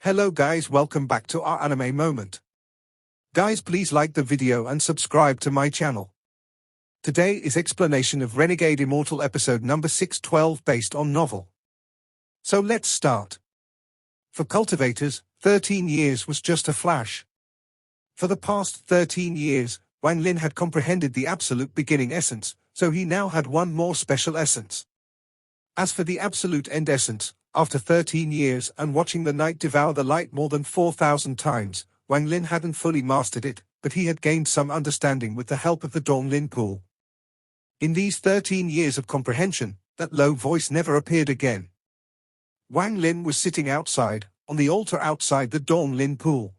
Hello guys, welcome back to our anime moment. Guys, please like the video and subscribe to my channel. Today is explanation of Renegade Immortal episode number 612 based on novel. So let's start. For cultivators, 13 years was just a flash. For the past 13 years, Wang Lin had comprehended the absolute beginning essence, so he now had one more special essence. As for the absolute end essence, after 13 years and watching the night devour the light more than 4,000 times, Wang Lin hadn't fully mastered it, but he had gained some understanding with the help of the Wang Lin pool. In these 13 years of comprehension, that low voice never appeared again. Wang Lin was sitting outside, on the altar outside the Wang Lin pool.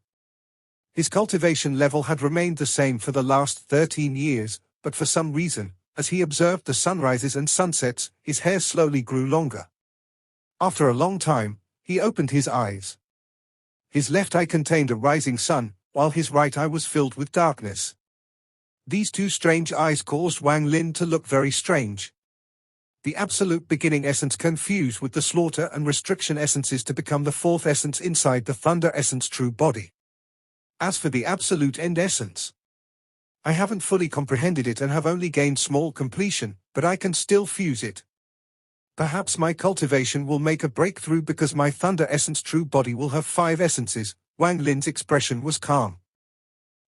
His cultivation level had remained the same for the last 13 years, but for some reason, as he observed the sunrises and sunsets, his hair slowly grew longer. After a long time, he opened his eyes. His left eye contained a rising sun, while his right eye was filled with darkness. These two strange eyes caused Wang Lin to look very strange. The absolute beginning essence confused with the slaughter and restriction essences to become the fourth essence inside the thunder essence true body. As for the absolute end essence, I haven't fully comprehended it and have only gained small completion, but I can still fuse it. Perhaps my cultivation will make a breakthrough because my thunder essence true body will have 5 essences. Wang Lin's expression was calm.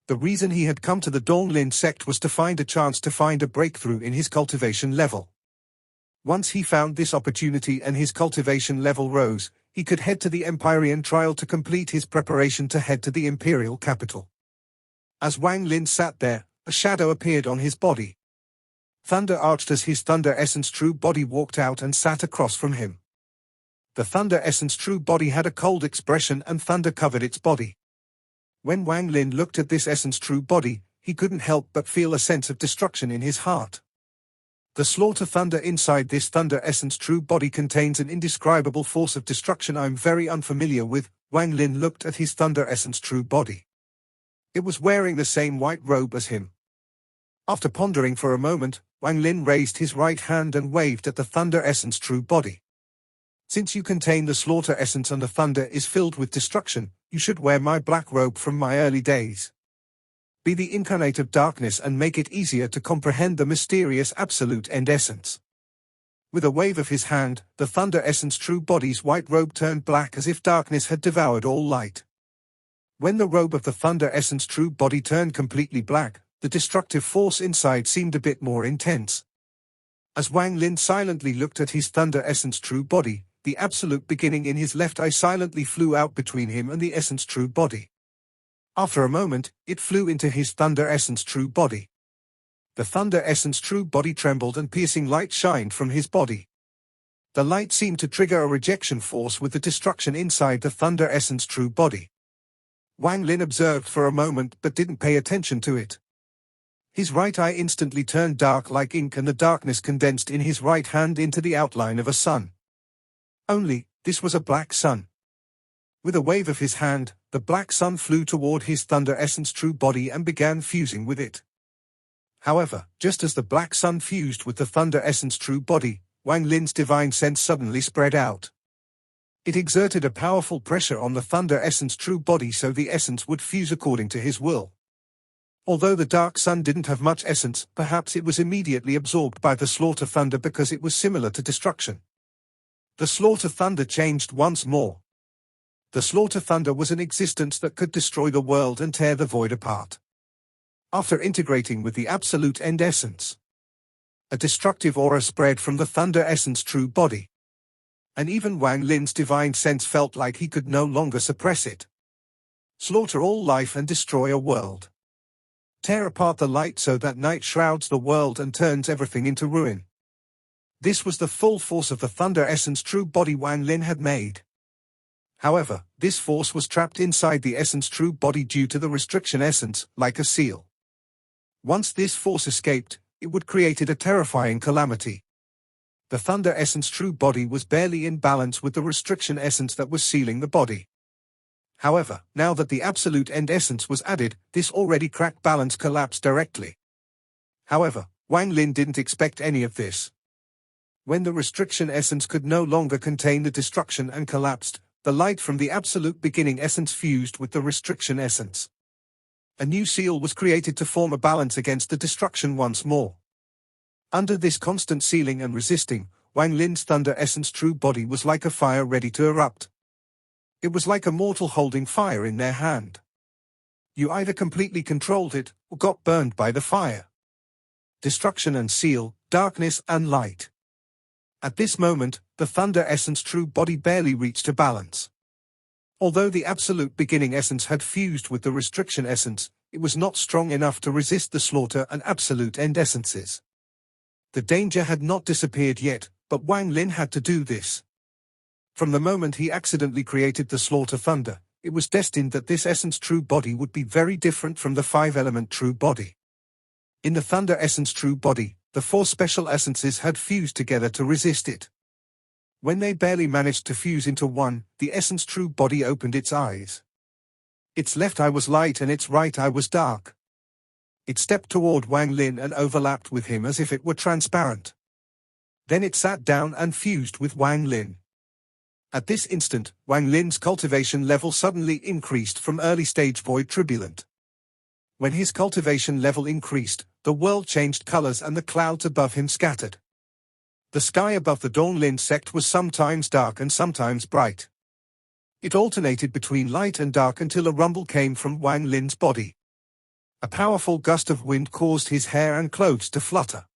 The reason he had come to the Wang Lin sect was to find a chance to find a breakthrough in his cultivation level. Once he found this opportunity and his cultivation level rose, he could head to the Empyrean trial to complete his preparation to head to the imperial capital. As Wang Lin sat there, a shadow appeared on his body. Thunder arched as his thunder essence true body walked out and sat across from him. The thunder essence true body had a cold expression and thunder covered its body. When Wang Lin looked at this essence true body, he couldn't help but feel a sense of destruction in his heart. The slaughter thunder inside this thunder essence true body contains an indescribable force of destruction I'm very unfamiliar with. Wang Lin looked at his thunder essence true body. It was wearing the same white robe as him. After pondering for a moment, Wang Lin raised his right hand and waved at the thunder essence true body. Since you contain the slaughter essence and the thunder is filled with destruction, you should wear my black robe from my early days. Be the incarnate of darkness and make it easier to comprehend the mysterious absolute end essence. With a wave of his hand, the thunder essence true body's white robe turned black as if darkness had devoured all light. When the robe of the thunder essence true body turned completely black, the destructive force inside seemed a bit more intense. As Wang Lin silently looked at his thunder essence true body, the absolute beginning in his left eye silently flew out between him and the essence true body. After a moment, it flew into his thunder essence true body. The thunder essence true body trembled and piercing light shined from his body. The light seemed to trigger a rejection force with the destruction inside the thunder essence true body. Wang Lin observed for a moment but didn't pay attention to it. His right eye instantly turned dark like ink and the darkness condensed in his right hand into the outline of a sun. Only, this was a black sun. With a wave of his hand, the black sun flew toward his thunder essence true body and began fusing with it. However, just as the black sun fused with the thunder essence true body, Wang Lin's divine sense suddenly spread out. It exerted a powerful pressure on the thunder essence true body so the essence would fuse according to his will. Although the dark sun didn't have much essence, perhaps it was immediately absorbed by the slaughter thunder because it was similar to destruction. The slaughter thunder changed once more. The slaughter thunder was an existence that could destroy the world and tear the void apart. After integrating with the absolute end essence, a destructive aura spread from the thunder essence true body. And even Wang Lin's divine sense felt like he could no longer suppress it. Slaughter all life and destroy a world. Tear apart the light so that night shrouds the world and turns everything into ruin. This was the full force of the thunder essence true body Wang Lin had made. However, this force was trapped inside the essence true body due to the restriction essence, like a seal. Once this force escaped, it would create a terrifying calamity. The thunder essence true body was barely in balance with the restriction essence that was sealing the body. However, now that the absolute end essence was added, this already cracked balance collapsed directly. However, Wang Lin didn't expect any of this. When the restriction essence could no longer contain the destruction and collapsed, the light from the absolute beginning essence fused with the restriction essence. A new seal was created to form a balance against the destruction once more. Under this constant sealing and resisting, Wang Lin's thunder essence true body was like a fire ready to erupt. It was like a mortal holding fire in their hand. You either completely controlled it, or got burned by the fire. Destruction and seal, darkness and light. At this moment, the thunder essence true body barely reached a balance. Although the absolute beginning essence had fused with the restriction essence, it was not strong enough to resist the slaughter and absolute end essences. The danger had not disappeared yet, but Wang Lin had to do this. From the moment he accidentally created the slaughter thunder, it was destined that this essence true body would be very different from the five-element true body. In the thunder essence true body, the four special essences had fused together to resist it. When they barely managed to fuse into one, the essence true body opened its eyes. Its left eye was light and its right eye was dark. It stepped toward Wang Lin and overlapped with him as if it were transparent. Then it sat down and fused with Wang Lin. At this instant, Wang Lin's cultivation level suddenly increased from early stage void turbulent. When his cultivation level increased, the world changed colors and the clouds above him scattered. The sky above the Donglin sect was sometimes dark and sometimes bright. It alternated between light and dark until a rumble came from Wang Lin's body. A powerful gust of wind caused his hair and clothes to flutter.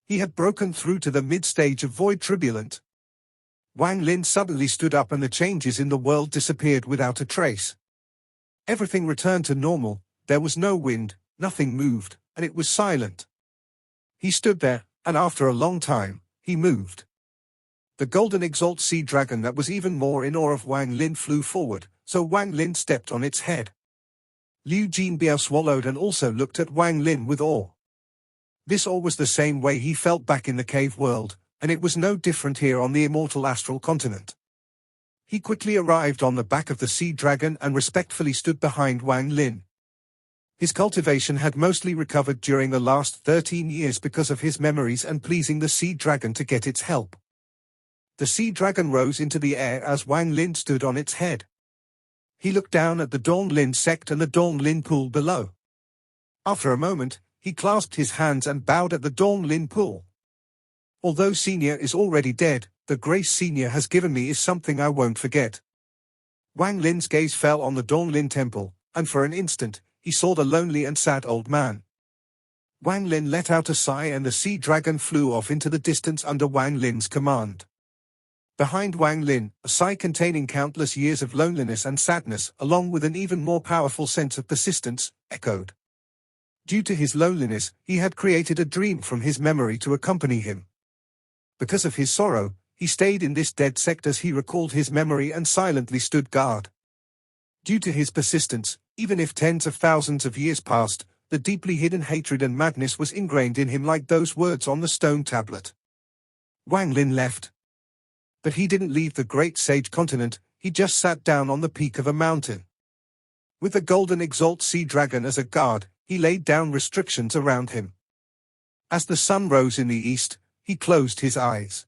He had broken through to the mid-stage of void turbulent. Wang Lin suddenly stood up and the changes in the world disappeared without a trace. Everything returned to normal, there was no wind, nothing moved, and it was silent. He stood there, and after a long time, he moved. The golden exalt sea dragon that was even more in awe of Wang Lin flew forward, so Wang Lin stepped on its head. Liu Jinbiao swallowed and also looked at Wang Lin with awe. This awe was the same way he felt back in the cave world, and it was no different here on the immortal astral continent. He quickly arrived on the back of the sea dragon and respectfully stood behind Wang Lin. His cultivation had mostly recovered during the last 13 years because of his memories and pleasing the sea dragon to get its help. The sea dragon rose into the air as Wang Lin stood on its head. He looked down at the Donglin sect and the Donglin pool below. After a moment, he clasped his hands and bowed at the Donglin pool. Although Senior is already dead, the grace Senior has given me is something I won't forget. Wang Lin's gaze fell on the Donglin temple, and for an instant, he saw the lonely and sad old man. Wang Lin let out a sigh and the sea dragon flew off into the distance under Wang Lin's command. Behind Wang Lin, a sigh containing countless years of loneliness and sadness, along with an even more powerful sense of persistence, echoed. Due to his loneliness, he had created a dream from his memory to accompany him. Because of his sorrow, he stayed in this dead sect as he recalled his memory and silently stood guard. Due to his persistence, even if tens of thousands of years passed, the deeply hidden hatred and madness was ingrained in him like those words on the stone tablet. Wang Lin left. But he didn't leave the great sage continent, he just sat down on the peak of a mountain. With the golden exalt sea dragon as a guard, he laid down restrictions around him. As the sun rose in the east, he closed his eyes.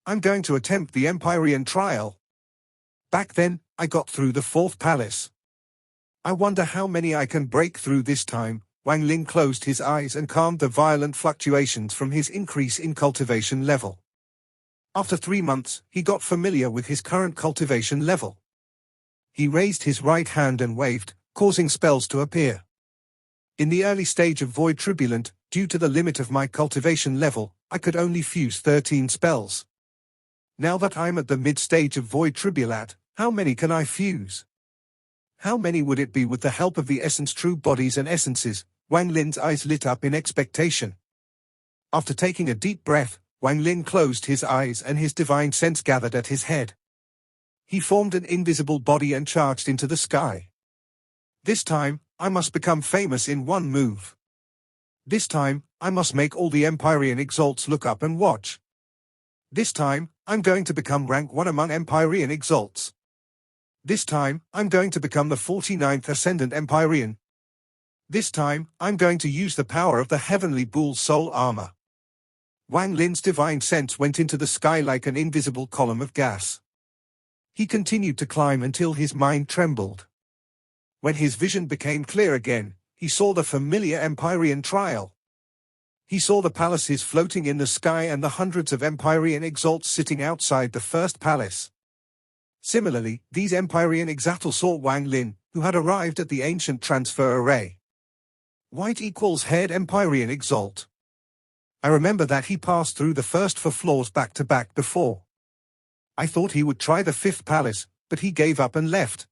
I'm going to attempt the Empyrean trial. Back then, I got through the fourth palace. I wonder how many I can break through this time. Wang Lin closed his eyes and calmed the violent fluctuations from his increase in cultivation level. After 3 months, he got familiar with his current cultivation level. He raised his right hand and waved, causing spells to appear. In the early stage of Void Turbulent, due to the limit of my cultivation level, I could only fuse 13 spells. Now that I'm at the mid-stage of Void Turbulent, how many can I fuse? How many would it be with the help of the essence true bodies and essences? Wang Lin's eyes lit up in expectation. After taking a deep breath, Wang Lin closed his eyes and his divine sense gathered at his head. He formed an invisible body and charged into the sky. This time, I must become famous in one move. This time, I must make all the Empyrean exalts look up and watch. This time, I'm going to become rank 1 among Empyrean exalts. This time, I'm going to become the 49th Ascendant Empyrean. This time, I'm going to use the power of the Heavenly Bull Soul Armor. Wang Lin's divine sense went into the sky like an invisible column of gas. He continued to climb until his mind trembled. When his vision became clear again, he saw the familiar Empyrean trial. He saw the palaces floating in the sky and the hundreds of Empyrean exalts sitting outside the first palace. Similarly, these Empyrean exalts saw Wang Lin, who had arrived at the ancient transfer array. White equals haired Empyrean exalt. I remember that he passed through the first 4 floors back to back before. I thought he would try the 5th palace, but he gave up and left.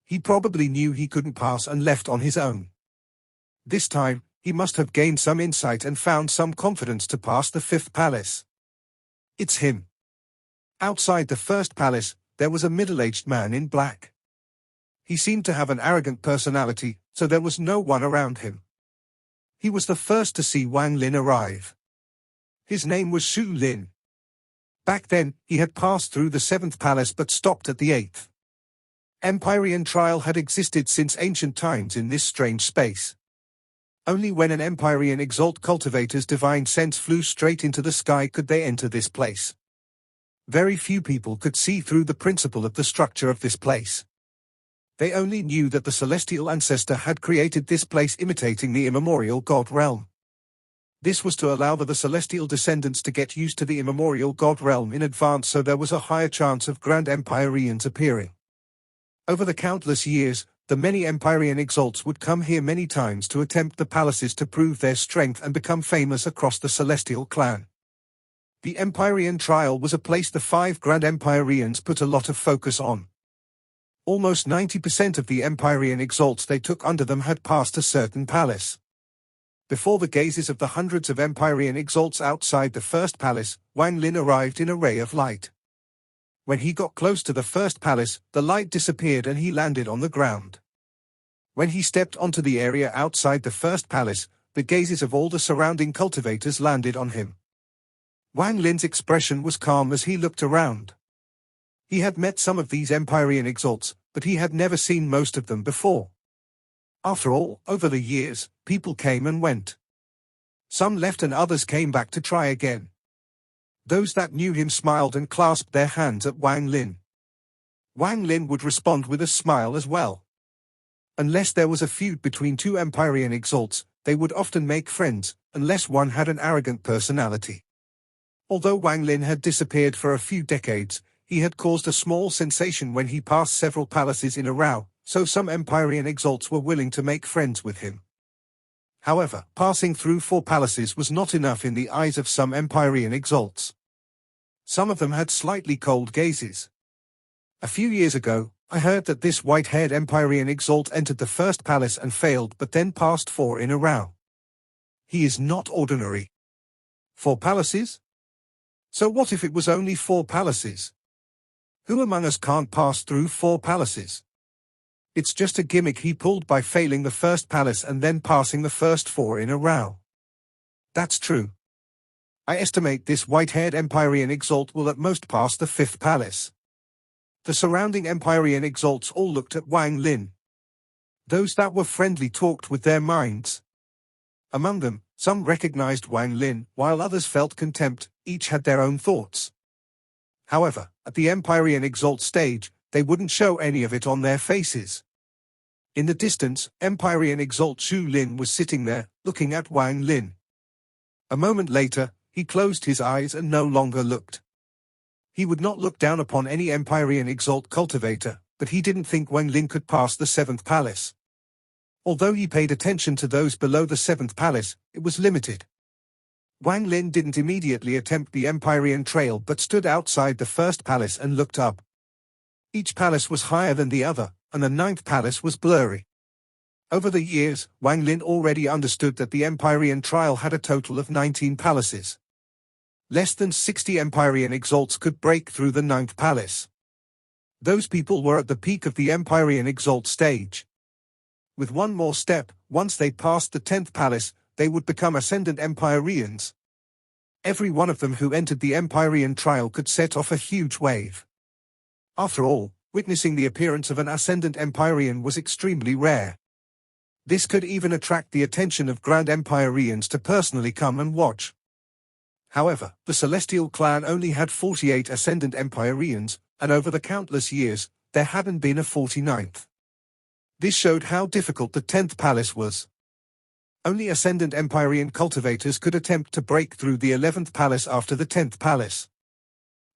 He probably knew he couldn't pass and left on his own. This time, he must have gained some insight and found some confidence to pass the 5th palace. It's him. Outside the first palace, there was a middle-aged man in black. He seemed to have an arrogant personality, so there was no one around him. He was the first to see Wang Lin arrive. His name was Shu Lin. Back then, he had passed through the 7th palace but stopped at the 8th. Empyrean trial had existed since ancient times in this strange space. Only when an Empyrean exalt cultivator's divine sense flew straight into the sky could they enter this place. Very few people could see through the principle of the structure of this place. They only knew that the celestial ancestor had created this place imitating the immemorial god realm. This was to allow the celestial descendants to get used to the immemorial god realm in advance, so there was a higher chance of grand Empyreans appearing. Over the countless years, the many Empyrean exalts would come here many times to attempt the palaces to prove their strength and become famous across the celestial clan. The Empyrean trial was a place the 5 grand Empyreans put a lot of focus on. Almost 90% of the Empyrean exalts they took under them had passed a certain palace. Before the gazes of the hundreds of Empyrean exalts outside the first palace, Wang Lin arrived in a ray of light. When he got close to the first palace, the light disappeared and he landed on the ground. When he stepped onto the area outside the first palace, the gazes of all the surrounding cultivators landed on him. Wang Lin's expression was calm as he looked around. He had met some of these Empyrean exalts, but he had never seen most of them before. After all, over the years, people came and went. Some left and others came back to try again. Those that knew him smiled and clasped their hands at Wang Lin. Wang Lin would respond with a smile as well. Unless there was a feud between 2 Empyrean exalts, they would often make friends, unless one had an arrogant personality. Although Wang Lin had disappeared for a few decades, he had caused a small sensation when he passed several palaces in a row, so some Empyrean exalts were willing to make friends with him. However, passing through 4 palaces was not enough in the eyes of some Empyrean exalts. Some of them had slightly cold gazes. A few years ago, I heard that this white-haired Empyrean exalt entered the first palace and failed but then passed 4 in a row. He is not ordinary. 4 palaces? So what if it was only 4 palaces? Who among us can't pass through 4 palaces? It's just a gimmick he pulled by failing the first palace and then passing the first 4 in a row. That's true. I estimate this white-haired Empyrean exalt will at most pass the 5th palace. The surrounding Empyrean exalts all looked at Wang Lin. Those that were friendly talked with their minds. Among them, some recognized Wang Lin, while others felt contempt. Each had their own thoughts. However, at the Empyrean exalt stage, they wouldn't show any of it on their faces. In the distance, Empyrean exalt Shu Lin was sitting there, looking at Wang Lin. A moment later, he closed his eyes and no longer looked. He would not look down upon any Empyrean exalt cultivator, but he didn't think Wang Lin could pass the 7th palace. Although he paid attention to those below the 7th palace, it was limited. Wang Lin didn't immediately attempt the Empyrean trail but stood outside the first palace and looked up. Each palace was higher than the other, and the 9th palace was blurry. Over the years, Wang Lin already understood that the Empyrean trial had a total of 19 palaces. Less than 60 Empyrean exalts could break through the 9th palace. Those people were at the peak of the Empyrean exalt stage. With one more step, once they passed the 10th palace, they would become ascendant Empyreans. Every one of them who entered the Empyrean trial could set off a huge wave. After all, witnessing the appearance of an ascendant Empyrean was extremely rare. This could even attract the attention of Grand Empyreans to personally come and watch. However, the Celestial clan only had 48 ascendant Empyreans, and over the countless years, there hadn't been a 49th. This showed how difficult the 10th palace was. Only Ascendant Empyrean cultivators could attempt to break through the 11th palace after the 10th palace.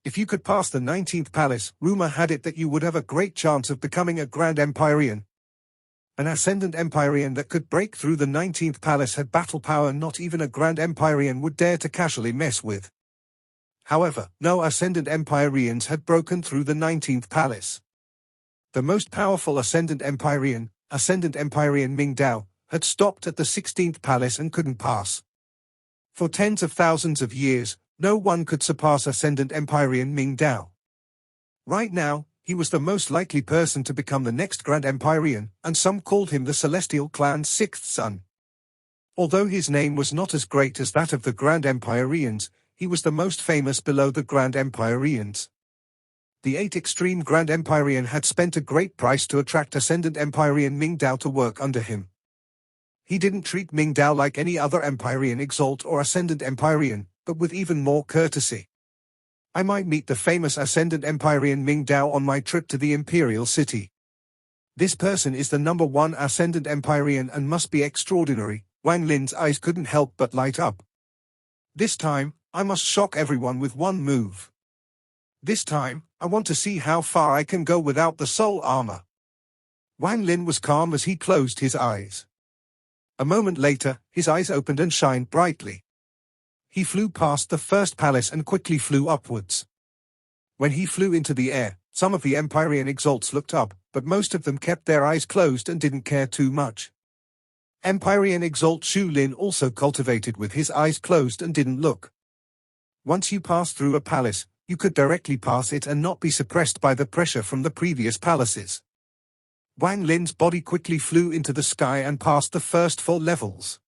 If you could pass the 19th palace, rumor had it that you would have a great chance of becoming a Grand Empyrean. An Ascendant Empyrean that could break through the 19th palace had battle power not even a Grand Empyrean would dare to casually mess with. However, no Ascendant Empyreans had broken through the 19th palace. The most powerful Ascendant Empyrean Ming Dao, had stopped at the 16th palace and couldn't pass. For tens of thousands of years, no one could surpass Ascendant Empyrean Ming Dao. Right now, he was the most likely person to become the next Grand Empyrean, and some called him the Celestial Clan's sixth son. Although his name was not as great as that of the Grand Empyreans, he was the most famous below the Grand Empyreans. The 8 extreme Grand Empyrean had spent a great price to attract Ascendant Empyrean Ming Dao to work under him. He didn't treat Ming Dao like any other Empyrean Exalt or Ascendant Empyrean, but with even more courtesy. I might meet the famous Ascendant Empyrean Ming Dao on my trip to the Imperial City. This person is the number 1 Ascendant Empyrean and must be extraordinary. Wang Lin's eyes couldn't help but light up. This time, I must shock everyone with one move. This time, I want to see how far I can go without the soul armor. Wang Lin was calm as he closed his eyes. A moment later, his eyes opened and shined brightly. He flew past the first palace and quickly flew upwards. When he flew into the air, some of the Empyrean Exalts looked up, but most of them kept their eyes closed and didn't care too much. Empyrean Exalt Shu Lin also cultivated with his eyes closed and didn't look. Once you passed through a palace, you could directly pass it and not be suppressed by the pressure from the previous palaces. Wang Lin's body quickly flew into the sky and passed the first 4 levels.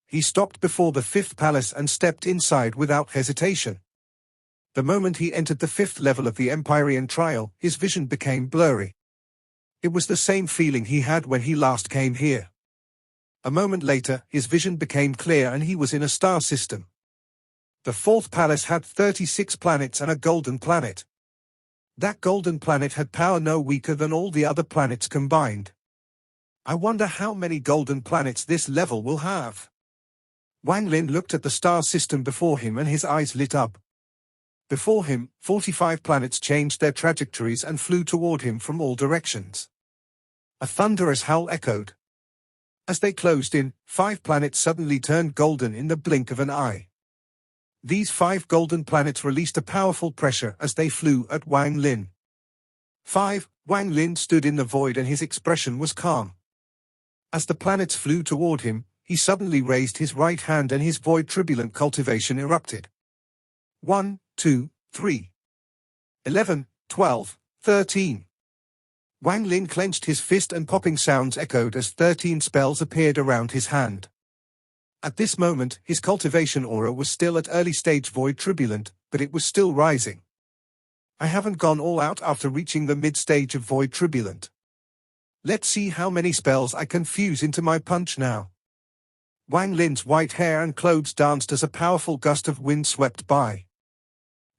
He stopped before the 5th palace and stepped inside without hesitation. The moment he entered the 5th level of the Empyrean trial, his vision became blurry. It was the same feeling he had when he last came here. A moment later, his vision became clear and he was in a star system. The 4th palace had 36 planets and a golden planet. That golden planet had power no weaker than all the other planets combined. I wonder how many golden planets this level will have. Wang Lin looked at the star system before him and his eyes lit up. Before him, 45 planets changed their trajectories and flew toward him from all directions. A thunderous howl echoed. As they closed in, 5 planets suddenly turned golden in the blink of an eye. These 5 golden planets released a powerful pressure as they flew at Wang Lin. 5. Wang Lin stood in the void and his expression was calm. As the planets flew toward him, he suddenly raised his right hand and his void turbulent cultivation erupted. 1, 2, 3. 11, 12, 13. Wang Lin clenched his fist and popping sounds echoed as 13 spells appeared around his hand. At this moment, his cultivation aura was still at early stage void turbulent, but it was still rising. I haven't gone all out after reaching the mid-stage of void turbulent. Let's see how many spells I can fuse into my punch now. Wang Lin's white hair and clothes danced as a powerful gust of wind swept by.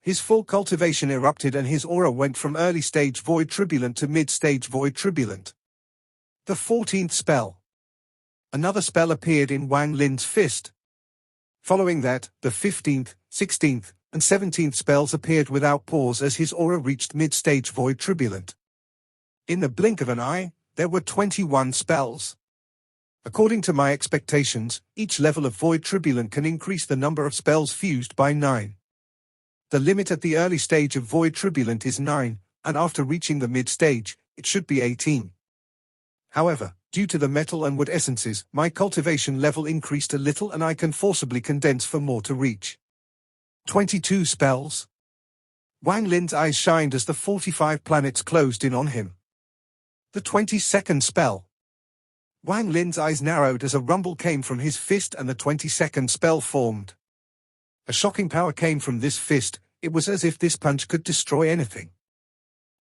His full cultivation erupted and his aura went from early stage void turbulent to mid-stage void turbulent. The 14th spell. Another spell appeared in Wang Lin's fist. Following that, the 15th, 16th, and 17th spells appeared without pause as his aura reached mid-stage void turbulent. In the blink of an eye, there were 21 spells. According to my expectations, each level of void turbulent can increase the number of spells fused by 9. The limit at the early stage of void turbulent is 9, and after reaching the mid-stage, it should be 18. However, due to the metal and wood essences, my cultivation level increased a little and I can forcibly condense for more to reach. 22 spells. Wang Lin's eyes shined as the 45 planets closed in on him. The 22nd spell. Wang Lin's eyes narrowed as a rumble came from his fist and the 22nd spell formed. A shocking power came from this fist, it was as if this punch could destroy anything.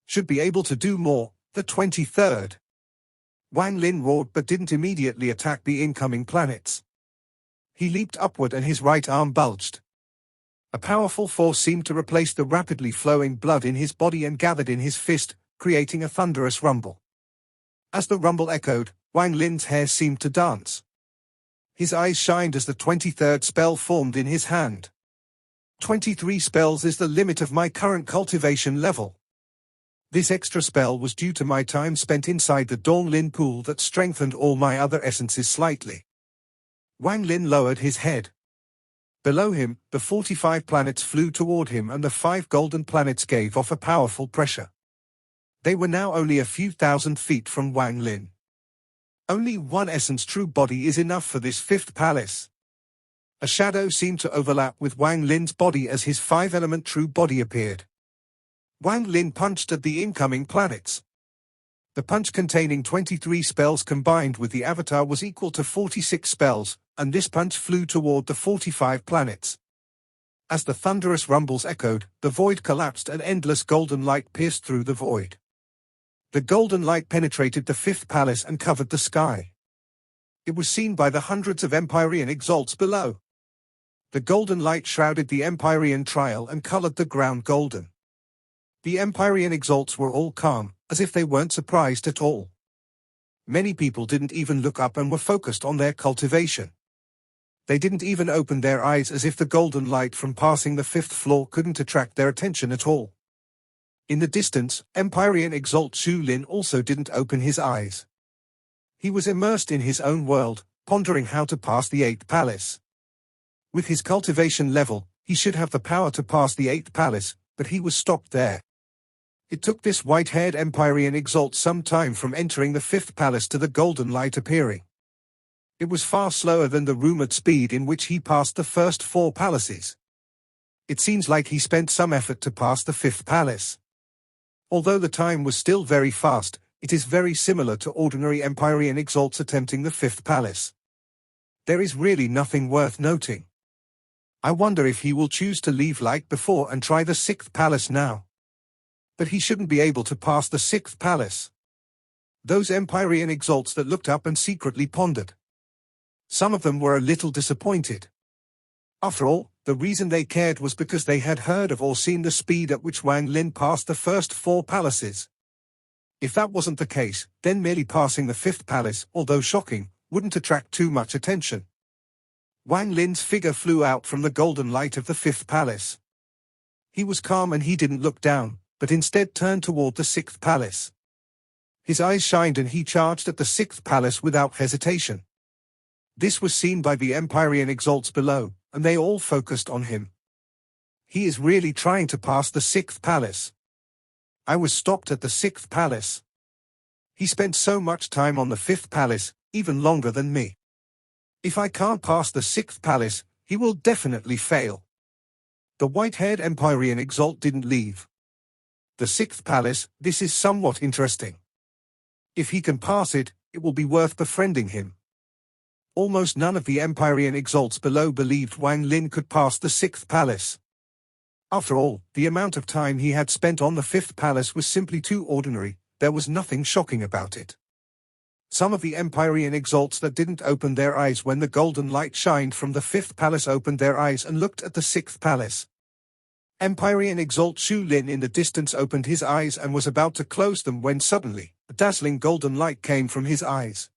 Should be able to do more. The 23rd. Wang Lin roared but didn't immediately attack the incoming planets. He leaped upward and his right arm bulged. A powerful force seemed to replace the rapidly flowing blood in his body and gathered in his fist, creating a thunderous rumble. As the rumble echoed, Wang Lin's hair seemed to dance. His eyes shined as the 23rd spell formed in his hand. 23 spells is the limit of my current cultivation level. This extra spell was due to my time spent inside the Wang Lin pool that strengthened all my other essences slightly. Wang Lin lowered his head. Below him, the 45 planets flew toward him and the 5 golden planets gave off a powerful pressure. They were now only a few thousand feet from Wang Lin. Only one essence true body is enough for this 5th palace. A shadow seemed to overlap with Wang Lin's body as his 5-element true body appeared. Wang Lin punched at the incoming planets. The punch containing 23 spells combined with the avatar was equal to 46 spells, and this punch flew toward the 45 planets. As the thunderous rumbles echoed, the void collapsed and endless golden light pierced through the void. The golden light penetrated the 5th palace and covered the sky. It was seen by the hundreds of Empyrean exalts below. The golden light shrouded the Empyrean trial and colored the ground golden. The Empyrean exalts were all calm, as if they weren't surprised at all. Many people didn't even look up and were focused on their cultivation. They didn't even open their eyes, as if the golden light from passing the 5th floor couldn't attract their attention at all. In the distance, Empyrean exalt Xu Lin also didn't open his eyes. He was immersed in his own world, pondering how to pass the 8th palace. With his cultivation level, he should have the power to pass the 8th palace, but he was stopped there. It took this white-haired Empyrean exalt some time from entering the 5th palace to the golden light appearing. It was far slower than the rumored speed in which he passed the first 4 palaces. It seems like he spent some effort to pass the 5th palace. Although the time was still very fast, it is very similar to ordinary Empyrean exalts attempting the 5th palace. There is really nothing worth noting. I wonder if he will choose to leave like before and try the 6th palace now. But he shouldn't be able to pass the 6th palace. Those Empyrean exalts that looked up and secretly pondered. Some of them were a little disappointed. After all, the reason they cared was because they had heard of or seen the speed at which Wang Lin passed the first 4 palaces. If that wasn't the case, then merely passing the 5th palace, although shocking, wouldn't attract too much attention. Wang Lin's figure flew out from the golden light of the 5th palace. He was calm and he didn't look down, but instead turned toward the 6th palace. His eyes shined and he charged at the 6th palace without hesitation. This was seen by the Empyrean exalts below, and they all focused on him. He is really trying to pass the 6th palace. I was stopped at the 6th palace. He spent so much time on the 5th palace, even longer than me. If I can't pass the 6th palace, he will definitely fail. The white-haired Empyrean exalt didn't leave. The 6th palace, this is somewhat interesting. If he can pass it, it will be worth befriending him. Almost none of the Empyrean exalts below believed Wang Lin could pass the 6th palace. After all, the amount of time he had spent on the 5th palace was simply too ordinary. There was nothing shocking about it. Some of the Empyrean exalts that didn't open their eyes when the golden light shined from the 5th palace opened their eyes and looked at the 6th palace. Empyrean exalt Xu Lin in the distance opened his eyes and was about to close them when suddenly, a dazzling golden light came from his eyes.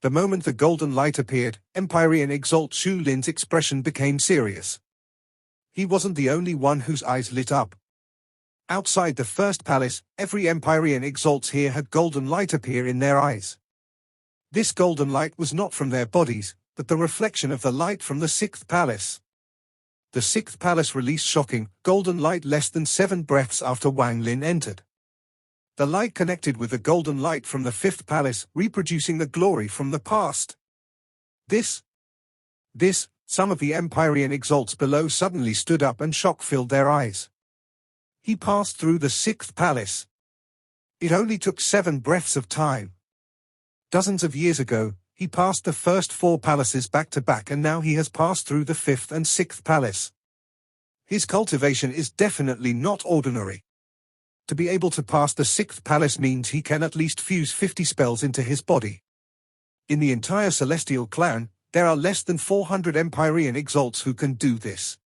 The moment the golden light appeared, Empyrean exalt Xu Lin's expression became serious. He wasn't the only one whose eyes lit up. Outside the 1st palace, every Empyrean exalts here had golden light appear in their eyes. This golden light was not from their bodies, but the reflection of the light from the 6th palace. The 6th palace released shocking, golden light less than 7 breaths after Wang Lin entered. The light connected with the golden light from the 5th palace, reproducing the glory from the past. Some of the Empyrean exalts below suddenly stood up and shock filled their eyes. He passed through the 6th palace. It only took 7 breaths of time. Dozens of years ago, he passed the first 4 palaces back to back and now he has passed through the 5th and 6th palace. His cultivation is definitely not ordinary. To be able to pass the 6th palace means he can at least fuse 50 spells into his body. In the entire Celestial clan, there are less than 400 Empyrean exalts who can do this.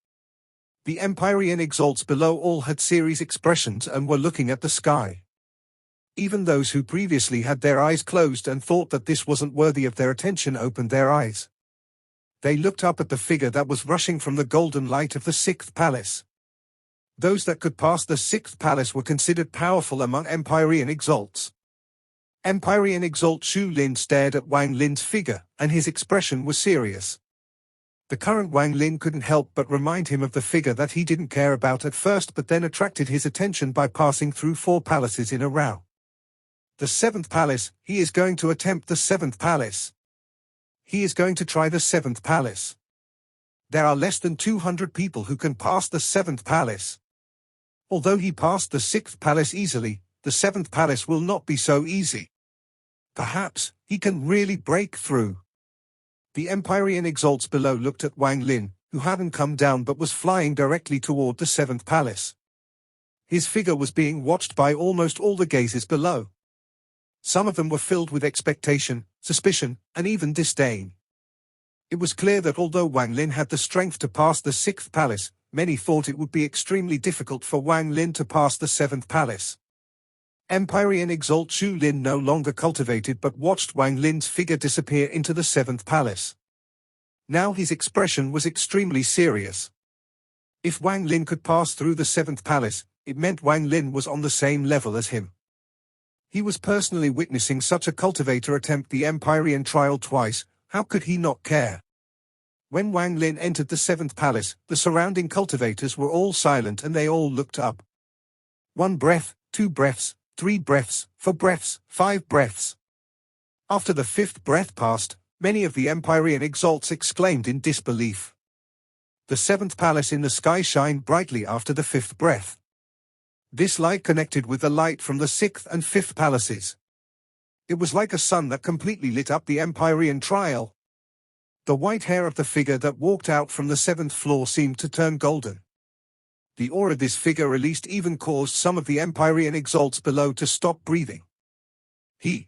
The Empyrean exalts below all had serious expressions and were looking at the sky. Even those who previously had their eyes closed and thought that this wasn't worthy of their attention opened their eyes. They looked up at the figure that was rushing from the golden light of the sixth palace. Those that could pass the sixth palace were considered powerful among Empyrean exalts. Empyrean exalt Shu Lin stared at Wang Lin's figure, and his expression was serious. The current Wang Lin couldn't help but remind him of the figure that he didn't care about at first but then attracted his attention by passing through 4 palaces in a row. The 7th palace, he is going to attempt the 7th palace. He is going to try the 7th palace. There are less than 200 people who can pass the 7th palace. Although he passed the 6th palace easily, the 7th palace will not be so easy. Perhaps he can really break through. The Empyrean exalts below looked at Wang Lin, who hadn't come down but was flying directly toward the 7th palace. His figure was being watched by almost all the gazes below. Some of them were filled with expectation, suspicion, and even disdain. It was clear that although Wang Lin had the strength to pass the 6th palace, many thought it would be extremely difficult for Wang Lin to pass the 7th palace. Empyrean exalt Shu Lin no longer cultivated but watched Wang Lin's figure disappear into the 7th palace. Now his expression was extremely serious. If Wang Lin could pass through the 7th palace, it meant Wang Lin was on the same level as him. He was personally witnessing such a cultivator attempt the Empyrean trial twice. How could he not care? When Wang Lin entered the 7th palace, the surrounding cultivators were all silent and they all looked up. 1 breath, 2 breaths, 3 breaths, 4 breaths, 5 breaths. After the 5th breath passed, many of the Empyrean exalts exclaimed in disbelief. The 7th palace in the sky shined brightly after the 5th breath. This light connected with the light from the 6th and 5th palaces. It was like a sun that completely lit up the Empyrean trial. The white hair of the figure that walked out from the 7th floor seemed to turn golden. The aura this figure released even caused some of the Empyrean exalts below to stop breathing. He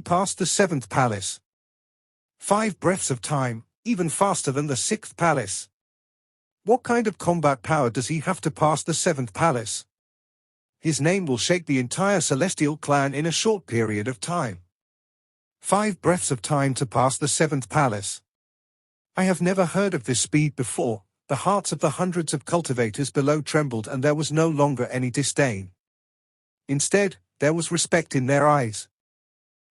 passed the 7th palace. 5 breaths of time, even faster than the 6th palace. What kind of combat power does he have to pass the 7th palace? His name will shake the entire Celestial clan in a short period of time. 5 breaths of time to pass the 7th palace. I have never heard of this speed before. The hearts of the hundreds of cultivators below trembled and there was no longer any disdain. Instead, there was respect in their eyes.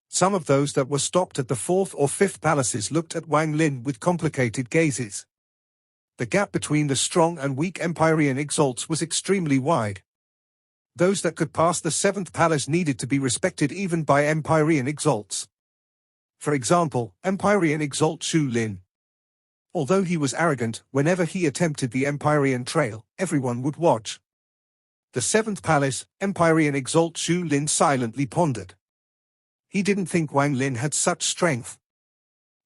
Some of those that were stopped at the 4th or 5th palaces looked at Wang Lin with complicated gazes. The gap between the strong and weak Empyrean exalts was extremely wide. Those that could pass the 7th palace needed to be respected even by Empyrean exalts. For example, Empyrean exalt Shu Lin. Although he was arrogant, whenever he attempted the Empyrean trail, everyone would watch. The 7th palace, Empyrean exalt Shu Lin silently pondered. He didn't think Wang Lin had such strength.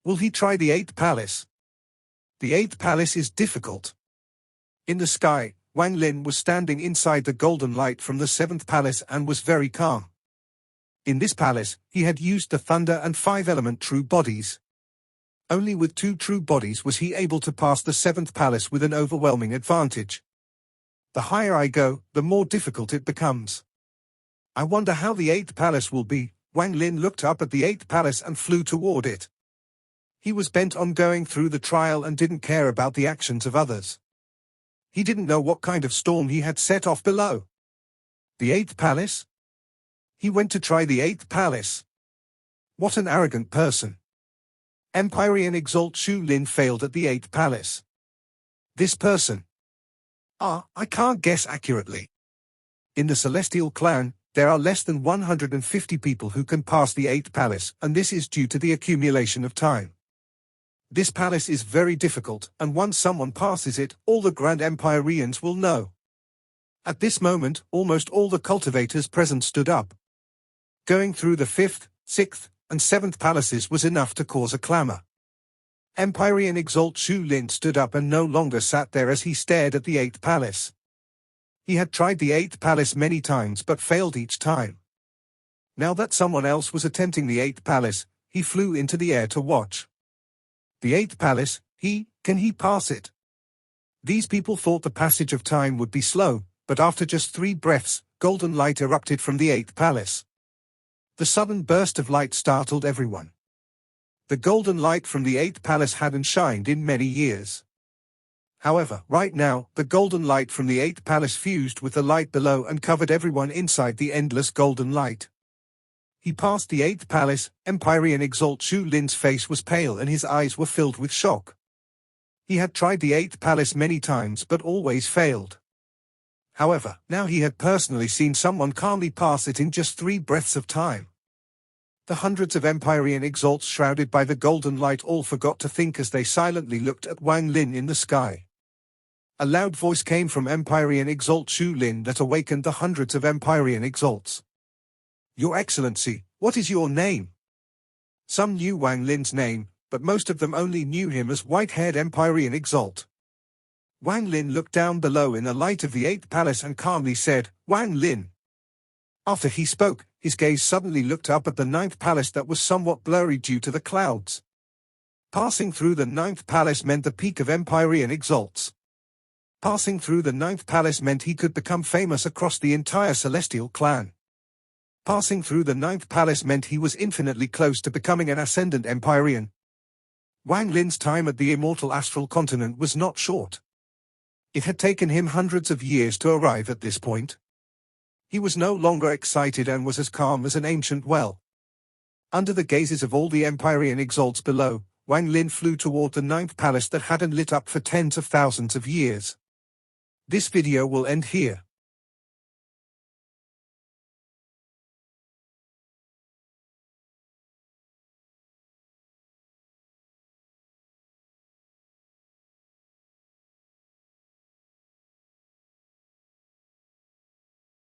Will he try the 8th palace? The 8th palace is difficult. In the sky, Wang Lin was standing inside the golden light from the 7th palace and was very calm. In this palace, he had used the thunder and 5-element true bodies. Only with 2 true bodies was he able to pass the 7th palace with an overwhelming advantage. The higher I go, the more difficult it becomes. I wonder how the 8th palace will be. Wang Lin looked up at the 8th palace and flew toward it. He was bent on going through the trial and didn't care about the actions of others. He didn't know what kind of storm he had set off below. The 8th palace? He went to try the 8th palace. What an arrogant person. Empyrean exalt Shu Lin failed at the 8th palace. This person. I can't guess accurately. In the Celestial clan, there are less than 150 people who can pass the 8th palace, and this is due to the accumulation of time. This palace is very difficult, and once someone passes it, all the Grand Empyreans will know. At this moment, almost all the cultivators present stood up. Going through the 5th, 6th, and 7th palaces was enough to cause a clamor. Empyrean exalt Shu Lin stood up and no longer sat there as he stared at the 8th palace. He had tried the 8th palace many times but failed each time. Now that someone else was attempting the 8th palace, he flew into the air to watch. The 8th palace, can he pass it? These people thought the passage of time would be slow, but after just 3 breaths, golden light erupted from the 8th palace. The sudden burst of light startled everyone. The golden light from the 8th palace hadn't shined in many years. However, right now, the golden light from the 8th palace fused with the light below and covered everyone inside the endless golden light. He passed the 8th palace. Empyrean Exalt Shu Lin's face was pale and his eyes were filled with shock. He had tried the 8th palace many times but always failed. However, now he had personally seen someone calmly pass it in just 3 breaths of time. The hundreds of Empyrean Exalts shrouded by the golden light all forgot to think as they silently looked at Wang Lin in the sky. A loud voice came from Empyrean Exalt Shu Lin that awakened the hundreds of Empyrean Exalts. "Your Excellency, what is your name?" Some knew Wang Lin's name, but most of them only knew him as white-haired Empyrean Exalt. Wang Lin looked down below in the light of the 8th palace and calmly said, "Wang Lin." After he spoke, his gaze suddenly looked up at the 9th palace that was somewhat blurry due to the clouds. Passing through the 9th palace meant the peak of Empyrean Exalts. Passing through the 9th palace meant he could become famous across the entire Celestial clan. Passing through the 9th palace meant he was infinitely close to becoming an ascendant Empyrean. Wang Lin's time at the immortal astral continent was not short. It had taken him hundreds of years to arrive at this point. He was no longer excited and was as calm as an ancient well. Under the gazes of all the Empyrean Exalts below, Wang Lin flew toward the 9th palace that hadn't lit up for tens of thousands of years. This video will end here.